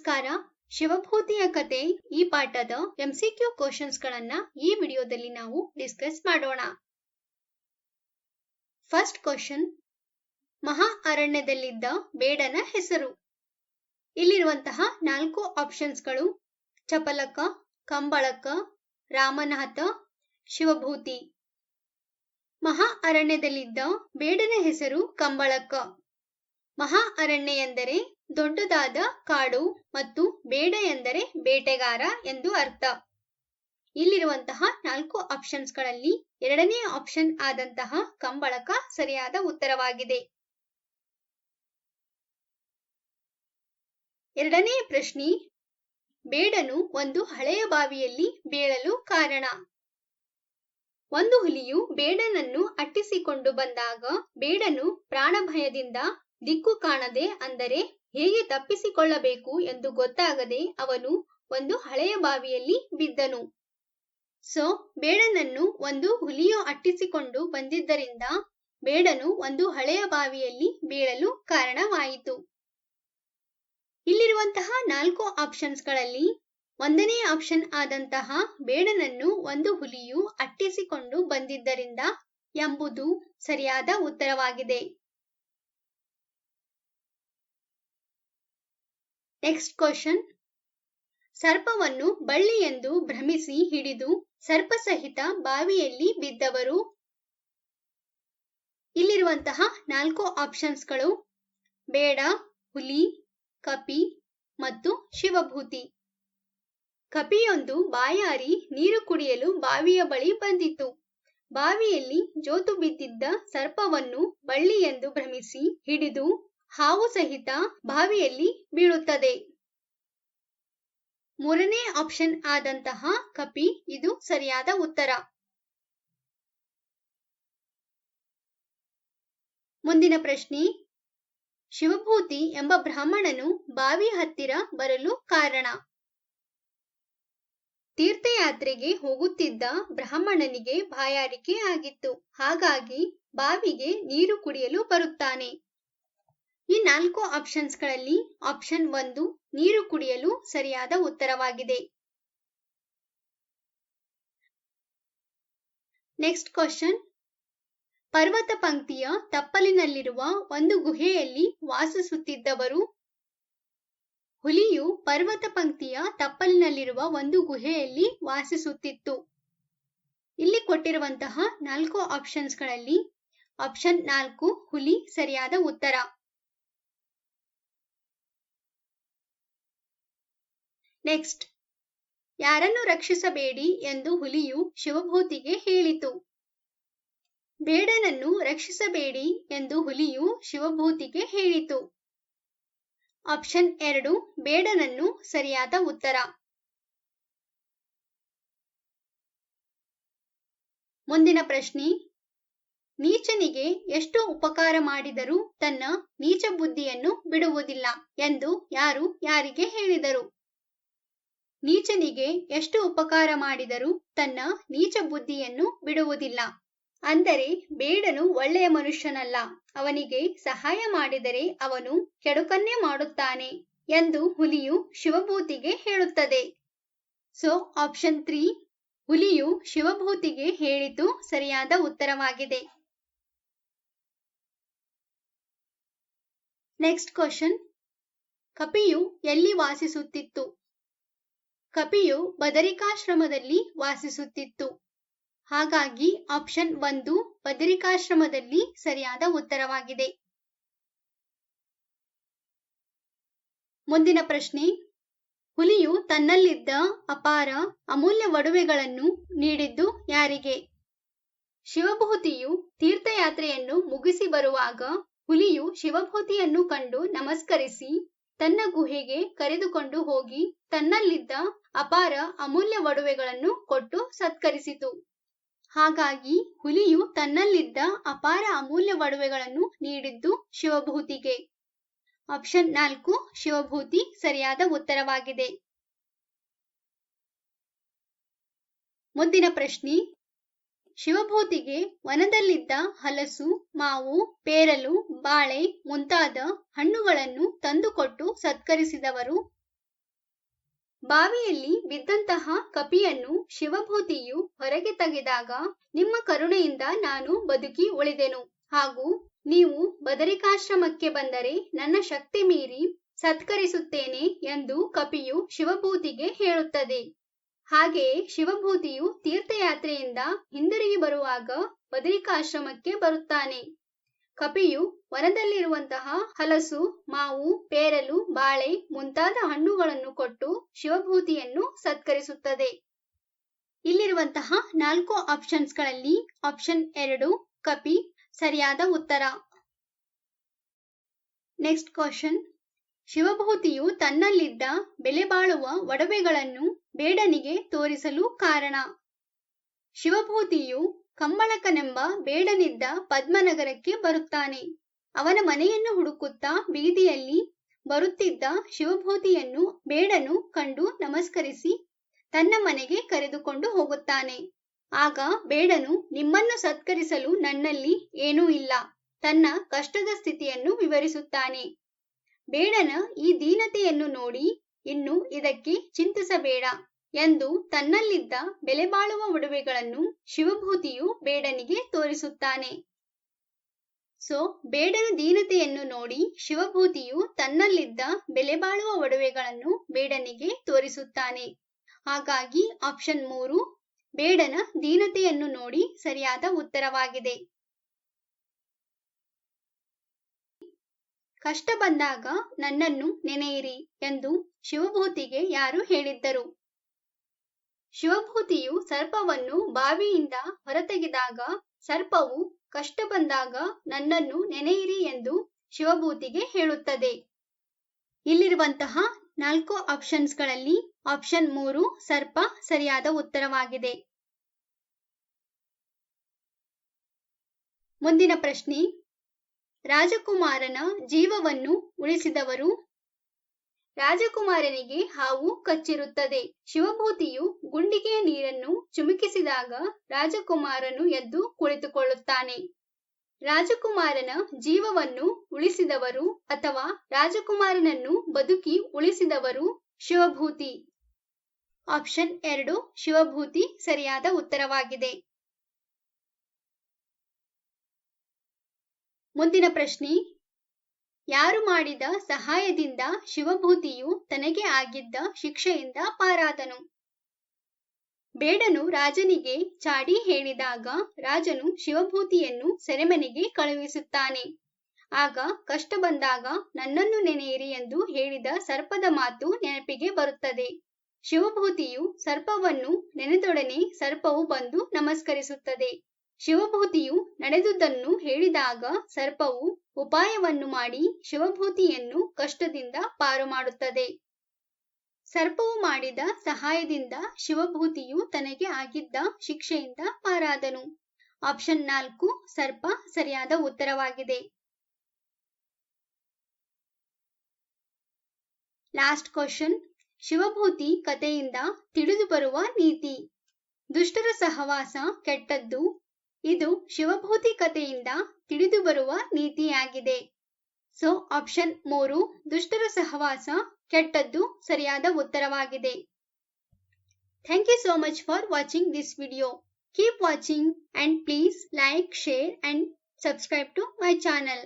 ನಮಸ್ಕಾರ. ಶಿವಭೂತಿಯ ಕತೆ ಈ ಪಾಠದ MCQ ಕ್ವಶನ್ಸ್ ಗಳನ್ನ ಈ ವಿಡಿಯೋದಲ್ಲಿ ನಾವು ಡಿಸ್ಕಸ್ ಮಾಡೋಣ. ಫಸ್ಟ್ ಕ್ವಶನ್, ಮಹಾ ಅರಣ್ಯದಲ್ಲಿದ್ದ ಬೇಡನ ಹೆಸರು. ಇಲ್ಲಿರುವಂತಹ 4 ಆಪ್ಷನ್ಸ್ಗಳು ಚಪಲಕ, ಕಂಬಳಕ, ರಾಮನಾಥ, ಶಿವಭೂತಿ. ಮಹಾ ಅರಣ್ಯದಲ್ಲಿದ್ದ ಬೇಡನ ಹೆಸರು ಕಂಬಳಕ. ಮಹಾ ಅರಣ್ಯ ಎಂದರೆ ದೊಡ್ಡದಾದ ಕಾಡು ಮತ್ತು ಬೇಡ ಎಂದರೆ ಬೇಟೆಗಾರ ಎಂದು ಅರ್ಥ. ಇಲ್ಲಿರುವಂತಹ 4 ಆಪ್ಷನ್ಸ್ಗಳಲ್ಲಿ ಎರಡನೇ ಆಪ್ಷನ್ ಆದಂತಹ ಕಂಬಳಕ ಸರಿಯಾದ ಉತ್ತರವಾಗಿದೆ. ಎರಡನೇ ಪ್ರಶ್ನೆ, ಬೇಡನು ಒಂದು ಹಳೆಯ ಬಾವಿಯಲ್ಲಿ ಬೀಳಲು ಕಾರಣ. ಒಂದು ಹುಲಿಯು ಬೇಡನನ್ನು ಅಟ್ಟಿಸಿಕೊಂಡು ಬಂದಾಗ ಬೇಡನು ಪ್ರಾಣಭಯದಿಂದ ದಿಕ್ಕು ಕಾಣದೆ, ಅಂದರೆ ಹೇಗೆ ತಪ್ಪಿಸಿಕೊಳ್ಳಬೇಕು ಎಂದು ಗೊತ್ತಾಗದೆ ಅವನು ಒಂದು ಹಳೆಯ ಬಾವಿಯಲ್ಲಿ ಬಿದ್ದನು. ಬೇಡನನ್ನು ಒಂದು ಹುಲಿಯು ಅಟ್ಟಿಸಿಕೊಂಡು ಬಂದಿದ್ದರಿಂದ ಬೇಡನು ಒಂದು ಹಳೆಯ ಬಾವಿಯಲ್ಲಿ ಬೀಳಲು ಕಾರಣವಾಯಿತು. ಇಲ್ಲಿರುವಂತಹ 4 ಆಪ್ಷನ್ಸ್ಗಳಲ್ಲಿ ಒಂದನೇ ಆಪ್ಷನ್ ಆದಂತಹ ಬೇಡನನ್ನು ಒಂದು ಹುಲಿಯು ಅಟ್ಟಿಸಿಕೊಂಡು ಬಂದಿದ್ದರಿಂದ ಎಂಬುದು ಸರಿಯಾದ ಉತ್ತರವಾಗಿದೆ. ನೆಕ್ಸ್ಟ್ ಕ್ವಶನ್, ಸರ್ಪವನ್ನು ಬಳ್ಳಿ ಎಂದು ಭ್ರಮಿಸಿ ಹಿಡಿದು ಸರ್ಪಸಹಿತ ಬಾವಿಯಲ್ಲಿ ಬಿದ್ದವರು. ಇಲ್ಲಿರುವಂತಹ 4 ಆಪ್ಷನ್ಸ್ಗಳು ಬೇಡ, ಹುಲಿ, ಕಪಿ ಮತ್ತು ಶಿವಭೂತಿ. ಕಪಿಯೊಂದು ಬಾಯಾರಿ ನೀರು ಕುಡಿಯಲು ಬಾವಿಯ ಬಳಿ ಬಂದಿತು. ಬಾವಿಯಲ್ಲಿ ಜೋತು ಬಿದ್ದಿದ್ದ ಸರ್ಪವನ್ನು ಬಳ್ಳಿ ಎಂದು ಭ್ರಮಿಸಿ ಹಿಡಿದು ಹಾವು ಸಹಿತ ಬಾವಿಯಲ್ಲಿ ಬೀಳುತ್ತದೆ. ಮೂರನೇ ಆಪ್ಷನ್ ಆದಂತಹ ಕಪಿ ಇದು ಸರಿಯಾದ ಉತ್ತರ. ಮುಂದಿನ ಪ್ರಶ್ನೆ, ಶಿವಭೂತಿ ಎಂಬ ಬ್ರಾಹ್ಮಣನು ಬಾವಿ ಹತ್ತಿರ ಬರಲು ಕಾರಣ. ತೀರ್ಥಯಾತ್ರೆಗೆ ಹೋಗುತ್ತಿದ್ದ ಬ್ರಾಹ್ಮಣನಿಗೆ ಬಾಯಾರಿಕೆ ಆಗಿತ್ತು. ಹಾಗಾಗಿ ಬಾವಿಗೆ ನೀರು ಕುಡಿಯಲು ಬರುತ್ತಾನೆ. ಈ 4 ಆಪ್ಷನ್ಸ್ಗಳಲ್ಲಿ ಆಪ್ಷನ್ 1 ನೀರು ಕುಡಿಯಲು ಸರಿಯಾದ ಉತ್ತರವಾಗಿದೆ. ನೆಕ್ಸ್ಟ್ ಕ್ವಶನ್, ಪರ್ವತ ಪಂಕ್ತಿಯ ತಪ್ಪಲಿನಲ್ಲಿರುವ ಒಂದು ಗುಹೆಯಲ್ಲಿ ವಾಸಿಸುತ್ತಿದ್ದವರು. ಹುಲಿಯು ಪರ್ವತ ಪಂಕ್ತಿಯ ತಪ್ಪಲಿನಲ್ಲಿರುವ ಒಂದು ಗುಹೆಯಲ್ಲಿ ವಾಸಿಸುತ್ತಿತ್ತು. ಇಲ್ಲಿ ಕೊಟ್ಟಿರುವಂತಹ 4 ಆಪ್ಷನ್ಸ್ಗಳಲ್ಲಿ ಆಪ್ಷನ್ 4 ಹುಲಿ ಸರಿಯಾದ ಉತ್ತರ. ನೆಕ್ಸ್ಟ್, ಯಾರನ್ನು ರಕ್ಷಿಸಬೇಡಿ ಎಂದು ಹುಲಿಯು ಶಿವಭೂತಿಗೆ ಹೇಳಿತು. ಬೇಡನನ್ನು ರಕ್ಷಿಸಬೇಡಿ ಎಂದು ಹುಲಿಯು ಶಿವಭೂತಿಗೆ ಹೇಳಿತು. ಆಪ್ಷನ್ 2 ಬೇಡನನ್ನು ಸರಿಯಾದ ಉತ್ತರ. ಮುಂದಿನ ಪ್ರಶ್ನೆ, ನೀಚನಿಗೆ ಎಷ್ಟು ಉಪಕಾರ ಮಾಡಿದರೂ ತನ್ನ ನೀಚ ಬುದ್ಧಿಯನ್ನು ಬಿಡುವುದಿಲ್ಲ ಎಂದು ಯಾರು ಯಾರಿಗೆ ಹೇಳಿದರು. ನೀಚನಿಗೆ ಎಷ್ಟು ಉಪಕಾರ ಮಾಡಿದರೂ ತನ್ನ ನೀಚ ಬುದ್ಧಿಯನ್ನು ಬಿಡುವುದಿಲ್ಲ. ಅಂದರೆ ಬೇಡನು ಒಳ್ಳೆಯ ಮನುಷ್ಯನಲ್ಲ, ಅವನಿಗೆ ಸಹಾಯ ಮಾಡಿದರೆ ಅವನು ಕೆಡುಕನ್ನೇ ಮಾಡುತ್ತಾನೆ ಎಂದು ಹುಲಿಯು ಶಿವಭೂತಿಗೆ ಹೇಳುತ್ತದೆ. ಆಪ್ಷನ್ 3 ಹುಲಿಯು ಶಿವಭೂತಿಗೆ ಹೇಳಿತು ಸರಿಯಾದ ಉತ್ತರವಾಗಿದೆ. ನೆಕ್ಸ್ಟ್ ಕ್ವಶನ್, ಕಪಿಯು ಎಲ್ಲಿ ವಾಸಿಸುತ್ತಿತ್ತು. ಕಪಿಯು ಬದರಿಕಾಶ್ರಮದಲ್ಲಿ ವಾಸಿಸುತ್ತಿತ್ತು. ಹಾಗಾಗಿ ಆಪ್ಷನ್ 1 ಬದರಿಕಾಶ್ರಮದಲ್ಲಿ ಸರಿಯಾದ ಉತ್ತರವಾಗಿದೆ. ಮುಂದಿನ ಪ್ರಶ್ನೆ, ಹುಲಿಯು ತನ್ನಲ್ಲಿದ್ದ ಅಪಾರ ಅಮೂಲ್ಯ ಒಡವೆಗಳನ್ನು ನೀಡಿದ್ದು ಯಾರಿಗೆ. ಶಿವಭೂತಿಯು ತೀರ್ಥಯಾತ್ರೆಯನ್ನು ಮುಗಿಸಿ ಬರುವಾಗ ಹುಲಿಯು ಶಿವಭೂತಿಯನ್ನು ಕಂಡು ನಮಸ್ಕರಿಸಿ ತನ್ನ ಗುಹೆಗೆ ಕರೆದುಕೊಂಡು ಹೋಗಿ ತನ್ನಲ್ಲಿದ್ದ ಅಪಾರ ಅಮೂಲ್ಯ ಒಡವೆಗಳನ್ನು ಕೊಟ್ಟು ಸತ್ಕರಿಸಿತು. ಹಾಗಾಗಿ ಹುಲಿಯು ತನ್ನಲ್ಲಿದ್ದ ಅಪಾರ ಅಮೂಲ್ಯ ಒಡವೆಗಳನ್ನು ನೀಡಿದ್ದು ಶಿವಭೂತಿಗೆ. ಆಪ್ಷನ್ 4 ಶಿವಭೂತಿ ಸರಿಯಾದ ಉತ್ತರವಾಗಿದೆ. ಮುಂದಿನ ಪ್ರಶ್ನೆ, ಶಿವಭೂತಿಗೆ ವನದಲ್ಲಿದ್ದ ಹಲಸು, ಮಾವು, ಪೇರಲು, ಬಾಳೆ ಮುಂತಾದ ಹಣ್ಣುಗಳನ್ನು ತಂದುಕೊಟ್ಟು ಸತ್ಕರಿಸಿದವರು. ಬಾವಿಯಲ್ಲಿ ಬಿದ್ದಂತಹ ಕಪಿಯನ್ನು ಶಿವಭೂತಿಯು ಹೊರಗೆ ತೆಗೆದಾಗ ನಿಮ್ಮ ಕರುಣೆಯಿಂದ ನಾನು ಬದುಕಿ ಉಳಿದೆನು ಹಾಗೂ ನೀವು ಬದರಿಕಾಶ್ರಮಕ್ಕೆ ಬಂದರೆ ನನ್ನ ಶಕ್ತಿ ಮೀರಿ ಸತ್ಕರಿಸುತ್ತೇನೆ ಎಂದು ಕಪಿಯು ಶಿವಭೂತಿಗೆ ಹೇಳುತ್ತದೆ. ಹಾಗೆಯೇ ಶಿವಭೂತಿಯು ತೀರ್ಥಯಾತ್ರೆಯಿಂದ ಹಿಂದಿರುಗಿ ಬರುವಾಗ ಬದರಿಕಾಶ್ರಮಕ್ಕೆ ಬರುತ್ತಾನೆ. ಕಪಿಯು ವನದಲ್ಲಿರುವಂತಹ ಹಲಸು, ಮಾವು, ಪೇರಲು, ಬಾಳೆ ಮುಂತಾದ ಹಣ್ಣುಗಳನ್ನು ಕೊಟ್ಟು ಶಿವಭೂತಿಯನ್ನು ಸತ್ಕರಿಸುತ್ತದೆ. ಇಲ್ಲಿರುವಂತಹ 4 ಆಪ್ಷನ್ಸ್ಗಳಲ್ಲಿ ಆಪ್ಷನ್ 2 ಕಪಿ ಸರಿಯಾದ ಉತ್ತರ. Next question. ಶಿವಭೂತಿಯು ತನ್ನಲ್ಲಿದ್ದ ಬೆಲೆ ಬಾಳುವ ಒಡವೆಗಳನ್ನು ಬೇಡನಿಗೆ ತೋರಿಸಲು ಕಾರಣ. ಶಿವಭೂತಿಯು ಕಮ್ಮಳಕನೆಂಬ ಬೇಡನಿದ್ದ ಪದ್ಮನಗರಕ್ಕೆ ಬರುತ್ತಾನೆ. ಅವನ ಮನೆಯನ್ನು ಹುಡುಕುತ್ತಾ ಬೀದಿಯಲ್ಲಿ ಬರುತ್ತಿದ್ದ ಶಿವಭೂತಿಯನ್ನು ಬೇಡನು ಕಂಡು ನಮಸ್ಕರಿಸಿ ತನ್ನ ಮನೆಗೆ ಕರೆದುಕೊಂಡು ಹೋಗುತ್ತಾನೆ. ಆಗ ಬೇಡನು ನಿಮ್ಮನ್ನು ಸತ್ಕರಿಸಲು ನನ್ನಲ್ಲಿ ಏನೂ ಇಲ್ಲ, ತನ್ನ ಕಷ್ಟದ ಸ್ಥಿತಿಯನ್ನು ವಿವರಿಸುತ್ತಾನೆ. ಬೇಡನ ಈ ದೀನತೆಯನ್ನು ನೋಡಿ ಇನ್ನು ಇದಕ್ಕೆ ಚಿಂತಿಸಬೇಡ ಎಂದು ತನ್ನಲ್ಲಿದ್ದ ಬೆಲೆಬಾಳುವ ಒಡವೆಗಳನ್ನು ಶಿವಭೂತಿಯು ಬೇಡನಿಗೆ ತೋರಿಸುತ್ತಾನೆ. ಬೇಡನ ದೀನತೆಯನ್ನು ನೋಡಿ ಶಿವಭೂತಿಯು ತನ್ನಲ್ಲಿದ್ದ ಬೆಲೆಬಾಳುವ ಒಡವೆಗಳನ್ನು ಬೇಡನಿಗೆ ತೋರಿಸುತ್ತಾನೆ. ಹಾಗಾಗಿ ಆಪ್ಷನ್ 3 ಬೇಡನ ದೀನತೆಯನ್ನು ನೋಡಿ ಸರಿಯಾದ ಉತ್ತರವಾಗಿದೆ. ಕಷ್ಟ ಬಂದಾಗ ನನ್ನನ್ನು ನೆನೆಯಿರಿ ಎಂದು ಶಿವಭೂತಿಗೆ ಯಾರು ಹೇಳಿದ್ದರು? ಶಿವಭೂತಿಯು ಸರ್ಪವನ್ನು ಬಾವಿಯಿಂದ ಹೊರತೆಗೆದಾಗ ಸರ್ಪವು ಕಷ್ಟ ಬಂದಾಗ ನನ್ನನ್ನು ನೆನೆಯಿರಿ ಎಂದು ಶಿವಭೂತಿಗೆ ಹೇಳುತ್ತದೆ. ಇಲ್ಲಿರುವಂತಹ 4 ಆಪ್ಷನ್ಸ್ಗಳಲ್ಲಿ ಆಪ್ಷನ್ 3 ಸರ್ಪ ಸರಿಯಾದ ಉತ್ತರವಾಗಿದೆ. ಮುಂದಿನ ಪ್ರಶ್ನೆ. ರಾಜಕುಮಾರನ ಜೀವವನ್ನು ಉಳಿಸಿದವರು? ರಾಜಕುಮಾರನಿಗೆ ಹಾವು ಕಚ್ಚಿರುತ್ತದೆ. ಶಿವಭೂತಿಯು ಗುಂಡಿಗೆಯ ನೀರನ್ನು ಚಿಮುಕಿಸಿದಾಗ ರಾಜಕುಮಾರನು ಎದ್ದು ಕುಳಿತುಕೊಳ್ಳುತ್ತಾನೆ. ರಾಜಕುಮಾರನ ಜೀವವನ್ನು ಉಳಿಸಿದವರು ಅಥವಾ ರಾಜಕುಮಾರನನ್ನು ಬದುಕಿ ಉಳಿಸಿದವರು ಶಿವಭೂತಿ. ಆಪ್ಷನ್ 2 ಶಿವಭೂತಿ ಸರಿಯಾದ ಉತ್ತರವಾಗಿದೆ. ಮುಂದಿನ ಪ್ರಶ್ನೆ. ಯಾರು ಮಾಡಿದ ಸಹಾಯದಿಂದ ಶಿವಭೂತಿಯು ತನಗೆ ಆಗಿದ್ದ ಶಿಕ್ಷೆಯಿಂದ ಪಾರಾದನು? ಬೇಡನು ರಾಜನಿಗೆ ಚಾಡಿ ಹೇಳಿದಾಗ ರಾಜನು ಶಿವಭೂತಿಯನ್ನು ಸೆರೆಮನೆಗೆ ಕಳುಹಿಸುತ್ತಾನೆ. ಆಗ ಕಷ್ಟ ಬಂದಾಗ ನನ್ನನ್ನು ನೆನೆಯಿರಿ ಎಂದು ಹೇಳಿದ ಸರ್ಪದ ಮಾತು ನೆನಪಿಗೆ ಬರುತ್ತದೆ. ಶಿವಭೂತಿಯು ಸರ್ಪವನ್ನು ನೆನೆದೊಡನೆ ಸರ್ಪವು ಬಂದು ನಮಸ್ಕರಿಸುತ್ತದೆ. ಶಿವಭೂತಿಯು ನಡೆದುದನ್ನು ಹೇಳಿದಾಗ ಸರ್ಪವು ಉಪಾಯವನ್ನು ಮಾಡಿ ಶಿವಭೂತಿಯನ್ನು ಕಷ್ಟದಿಂದ ಪಾರು ಮಾಡುತ್ತದೆ. ಸರ್ಪವು ಮಾಡಿದ ಸಹಾಯದಿಂದ ಶಿವಭೂತಿಯು ತನಗೆ ಆಗಿದ್ದ ಶಿಕ್ಷೆಯಿಂದ ಪಾರಾದನು. ಆಪ್ಷನ್ 4 ಸರ್ಪ ಸರಿಯಾದ ಉತ್ತರವಾಗಿದೆ. Last question. ಶಿವಭೂತಿ ಕಥೆಯಿಂದ ತಿಳಿದು ಬರುವ ನೀತಿ. ದುಷ್ಟರ ಸಹವಾಸ ಕೆಟ್ಟದ್ದು. ಇದು ಶಿವಭೂತಿ ಕಥೆಯಿಂದ ತಿಳಿದು ಬರುವ ನೀತಿಯಾಗಿದೆ. ಆಪ್ಷನ್ 3 ದುಷ್ಟರ ಸಹವಾಸ ಕೆಟ್ಟದ್ದು ಸರಿಯಾದ ಉತ್ತರವಾಗಿದೆ. Thank you so much for watching this video. Keep watching and please like, share and subscribe to my channel.